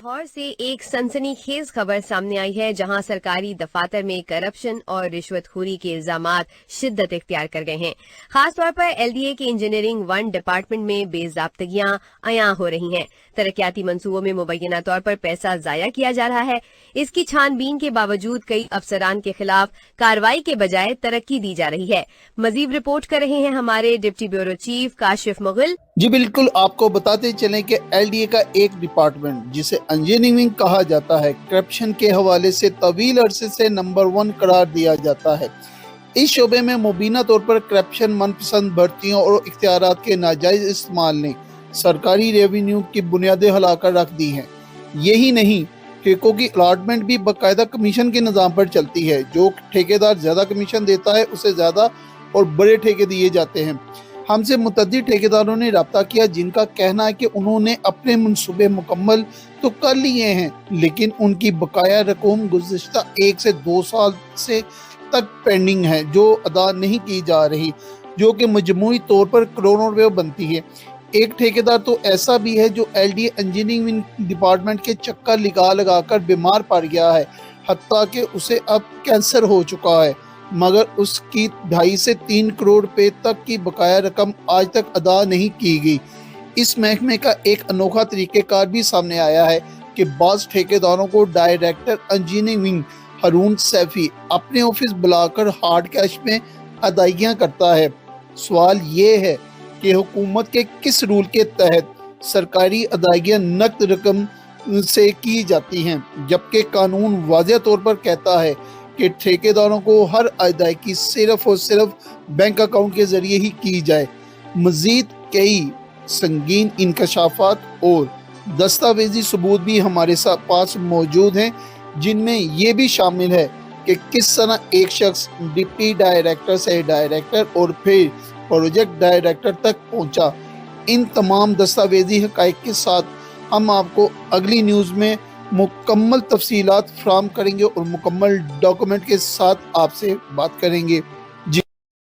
लाहौर से एक सनसनीखेज खबर सामने आई है, जहां सरकारी दफातर में करप्शन और रिश्वतखोरी के इल्जामात शिद्दत इख्तियार कर गए हैं। खास तौर पर एलडीए के इंजीनियरिंग 1 डिपार्टमेंट में बेजाब्तगियां अयां हो रही हैं। तरक्याती मंसूबों में मुबैना तौर पर पैसा जाया किया जा रहा है। इसकी छानबीन के बावजूद कई अफसरान के खिलाफ कार्रवाई के बजाय तरक्की दी जा रही है। मजीद रिपोर्ट कर रहे हैं हमारे deputy bureau chief Kashif Mughal. जी बिल्कुल, आपको बताते चलें कि एलडीए का एक डिपार्टमेंट जिसे इंजीनियरिंग कहा जाता है, करप्शन के हवाले से तवील अरसे से नंबर 1 करार दिया जाता है। इस शोबे में मुबीना तौर पर करप्शन, मनपसंद भर्तियों और इख्तियारात के नाजायज इस्तेमाल ने सरकारी रेवेन्यू की बुनियादें हिलाकर रख दी हैं। यही नहीं, ठेकों की अलॉटमेंट भी बाकायदा कमीशन के निज़ाम पर चलती है। जो ठेकेदार ज़्यादा कमीशन देता है उसे ज़्यादा और बड़े ठेके दिए जाते हैं। हमसे मुतअद्दिद ठेकेदारों ने रब्ता किया, जिनका कहना है कि उन्होंने अपने मंसूबे मुकम्मल तो कर लिए हैं, लेकिन उनकी बकाया रकम गुज़िश्ता 1 से 2 साल से तक पेंडिंग है, जो अदा नहीं की जा रही, जो कि मजमूई तौर पर करोड़ों रुपये बनती है। एक ठेकेदार तो ऐसा भी है जो एलडीए इंजीनियरिंग डिपार्टमेंट के चक्कर लगा कर बीमार पड़ गया है, हत्ता कि उसे अब कैंसर हो चुका है, मगर उसकी 2.5 से 3 करोड़ रुपए तक की बकाया रकम आज तक अदा नहीं की गई। इस महकमे का एक अनोखा तरीक़ेकार भी सामने आया है कि बाज़ ठेकेदारों को डायरेक्टर इंजीनियरिंग हारून सैफी अपने ऑफिस बुलाकर हार्ड कैश में अदायगियाँ करता है। सवाल ये है कि हुकूमत के किस रूल के तहत सरकारी अदायगियाँ नकद रकम से की जाती हैं, जबकि कानून वाज़ेह तौर पर कहता है कि ठेकेदारों को हर अदायगी सिर्फ और सिर्फ बैंक अकाउंट के ज़रिए ही की जाए। मज़ीद कई संगीन इंकशाफात और दस्तावेजी सबूत भी हमारे पास मौजूद हैं, जिनमें ये भी शामिल है कि किस तरह एक शख्स डिप्टी डायरेक्टर से डायरेक्टर और फिर प्रोजेक्ट डायरेक्टर तक पहुंचा। इन तमाम दस्तावेजी हक़ाइक़ के साथ हम आपको अगली न्यूज़ में मुकम्मल तफसीलात फराहम करेंगे और मुकम्मल डॉक्यूमेंट के साथ आपसे बात करेंगे।